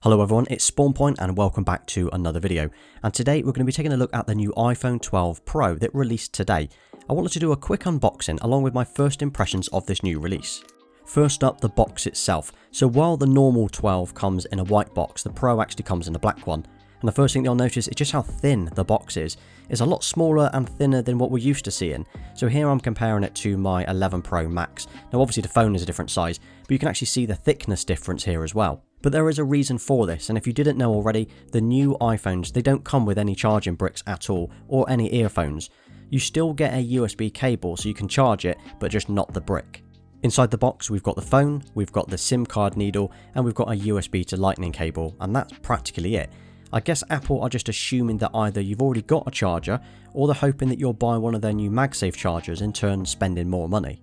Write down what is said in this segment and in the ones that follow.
Hello everyone, it's SpawnPoint and welcome back to another video. And today we're going to be taking a look at the new iPhone 12 Pro that released today. I wanted to do a quick unboxing along with my first impressions of this new release. First up, the box itself. So while the normal 12 comes in a white box, the Pro actually comes in a black one. And the first thing you'll notice is just how thin the box is. It's a lot smaller and thinner than what we're used to seeing. So here I'm comparing it to my 11 Pro Max. Now obviously the phone is a different size, but you can actually see the thickness difference here as well. But there is a reason for this, and if you didn't know already, the new iPhones, they don't come with any charging bricks at all, or any earphones. You still get a USB cable so you can charge it, but just not the brick. Inside the box we've got the phone, we've got the SIM card needle, and we've got a USB to Lightning cable, and that's practically it. I guess Apple are just assuming that either you've already got a charger, or they're hoping that you'll buy one of their new MagSafe chargers, in turn spending more money.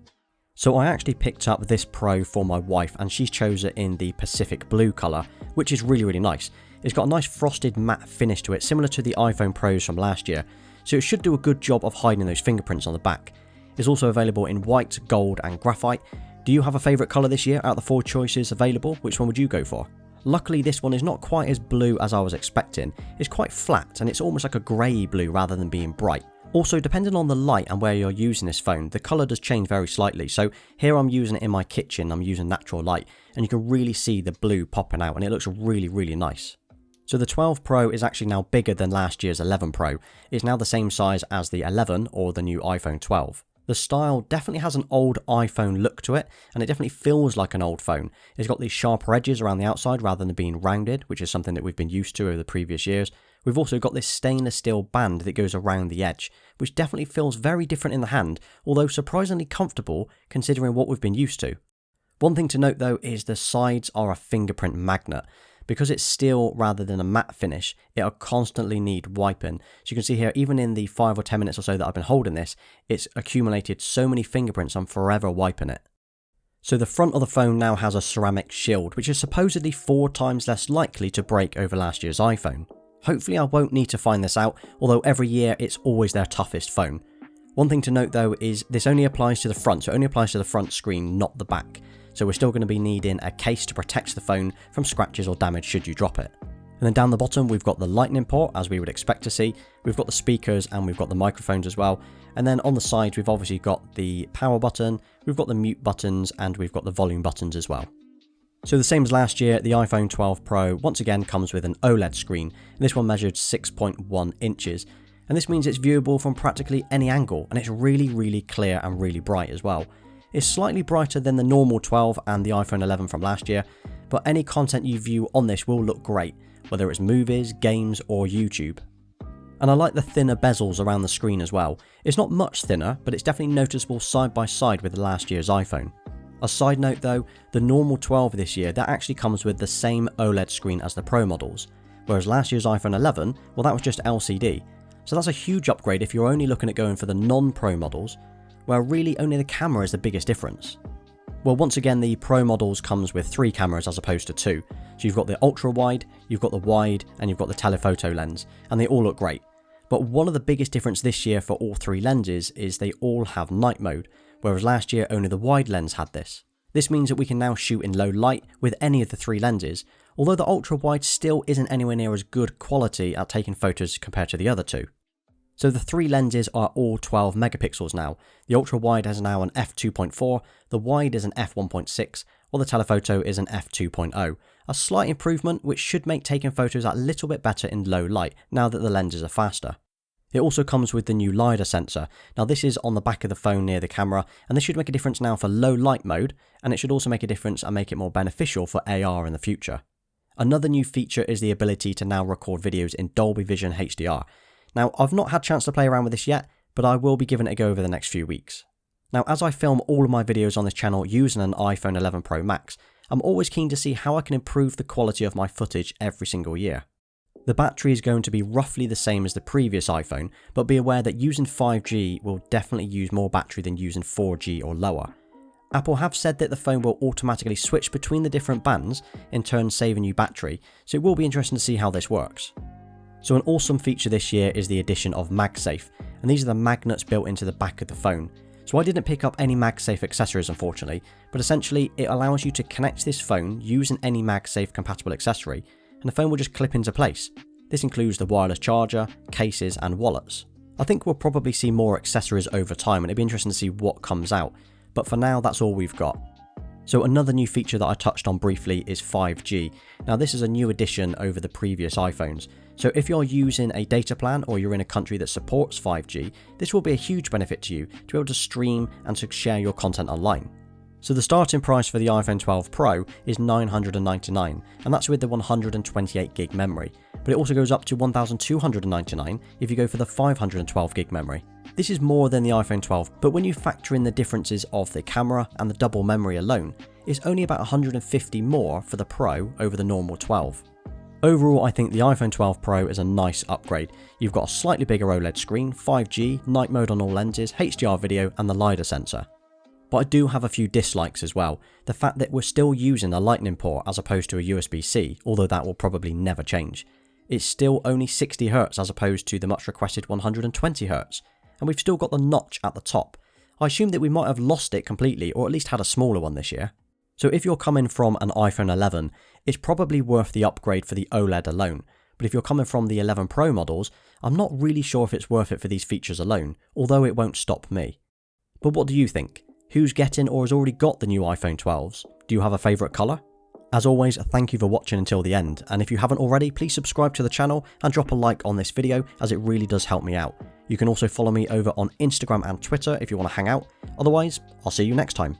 So I actually picked up this Pro for my wife and she's chose it in the Pacific Blue colour, which is really nice. It's got a nice frosted matte finish to it, similar to the iPhone Pros from last year, so it should do a good job of hiding those fingerprints on the back. It's also available in white, gold and graphite. Do you have a favourite colour this year? Out of the 4 choices available, which one would you go for? Luckily this one is not quite as blue as I was expecting. It's quite flat and it's almost like a grey blue rather than being bright. Also, depending on the light and where you're using this phone, the colour does change very slightly. So here I'm using it in my kitchen, I'm using natural light, and you can really see the blue popping out and it looks really nice. So the 12 Pro is actually now bigger than last year's 11 Pro. It's now the same size as the 11 or the new iPhone 12. The style definitely has an old iPhone look to it, and it definitely feels like an old phone. It's got these sharper edges around the outside rather than being rounded, which is something that we've been used to over the previous years. We've also got this stainless steel band that goes around the edge, which definitely feels very different in the hand, although surprisingly comfortable considering what we've been used to. One thing to note though is the sides are a fingerprint magnet. Because it's steel rather than a matte finish, it'll constantly need wiping. So you can see here, even in the 5 or 10 minutes or so that I've been holding this, it's accumulated so many fingerprints I'm forever wiping it. So the front of the phone now has a ceramic shield, which is supposedly 4 times less likely to break over last year's iPhone. Hopefully I won't need to find this out, although every year it's always their toughest phone. One thing to note though is this only applies to the front, so it only applies to the front screen, not the back. So we're still going to be needing a case to protect the phone from scratches or damage should you drop it. And then down the bottom we've got the Lightning port, as we would expect to see. We've got the speakers and we've got the microphones as well. And then on the sides we've obviously got the power button, we've got the mute buttons, and we've got the volume buttons as well. So the same as last year, the iPhone 12 Pro once again comes with an OLED screen, and this one measured 6.1 inches. And this means it's viewable from practically any angle, and it's really clear and really bright as well. It's slightly brighter than the normal 12 and the iPhone 11 from last year, but any content you view on this will look great, whether it's movies, games or YouTube. And I like the thinner bezels around the screen as well. It's not much thinner, but it's definitely noticeable side by side with last year's iPhone. A side note though, the normal 12 this year, that actually comes with the same OLED screen as the Pro models, whereas last year's iPhone 11, well that was just LCD. So that's a huge upgrade if you're only looking at going for the non-Pro models, where really only the camera is the biggest difference. Well, once again the Pro models comes with 3 cameras as opposed to 2. So you've got the ultra wide, you've got the wide, and you've got the telephoto lens, and they all look great. But one of the biggest difference this year for all 3 lenses is they all have night mode, whereas last year only the wide lens had this. This means that we can now shoot in low light with any of the 3 lenses, although the ultra wide still isn't anywhere near as good quality at taking photos compared to the other 2. So the 3 lenses are all 12 megapixels now. The ultra wide has now an f2.4, the wide is an f1.6, while the telephoto is an f2.0. A slight improvement which should make taking photos a little bit better in low light now that the lenses are faster. It also comes with the new LiDAR sensor. Now this is on the back of the phone near the camera, and this should make a difference now for low light mode, and it should also make a difference and make it more beneficial for AR in the future. Another new feature is the ability to now record videos in Dolby Vision HDR. Now, I've not had a chance to play around with this yet, but I will be giving it a go over the next few weeks. Now, as I film all of my videos on this channel using an iPhone 11 Pro Max, I'm always keen to see how I can improve the quality of my footage every single year. The battery is going to be roughly the same as the previous iPhone, but be aware that using 5G will definitely use more battery than using 4G or lower. Apple have said that the phone will automatically switch between the different bands, in turn saving you battery, so it will be interesting to see how this works. So an awesome feature this year is the addition of MagSafe, and these are the magnets built into the back of the phone. So I didn't pick up any MagSafe accessories unfortunately, but essentially it allows you to connect this phone using any MagSafe compatible accessory, and the phone will just clip into place. This includes the wireless charger, cases and wallets. I think we'll probably see more accessories over time, and it'd be interesting to see what comes out, but for now that's all we've got. So another new feature that I touched on briefly is 5G. Now this is a new addition over the previous iPhones. So if you're using a data plan or you're in a country that supports 5G, this will be a huge benefit to you to be able to stream and to share your content online. So the starting price for the iPhone 12 Pro is $999, and that's with the 128GB memory, but it also goes up to $1,299 if you go for the 512GB memory. This is more than the iPhone 12, but when you factor in the differences of the camera and the double memory alone, it's only about $150 more for the Pro over the normal 12. Overall, I think the iPhone 12 Pro is a nice upgrade. You've got a slightly bigger OLED screen, 5G, night mode on all lenses, HDR video and the LiDAR sensor. But I do have a few dislikes as well. The fact that we're still using a lightning port as opposed to a USB-C, although that will probably never change. It's still only 60Hz as opposed to the much requested 120Hz. And we've still got the notch at the top. I assume that we might have lost it completely, or at least had a smaller one this year. So if you're coming from an iPhone 11, it's probably worth the upgrade for the OLED alone. But if you're coming from the 11 Pro models, I'm not really sure if it's worth it for these features alone, although it won't stop me. But what do you think? Who's getting or has already got the new iPhone 12s? Do you have a favourite colour? As always, thank you for watching until the end, and if you haven't already, please subscribe to the channel and drop a like on this video as it really does help me out. You can also follow me over on Instagram and Twitter if you want to hang out. Otherwise, I'll see you next time.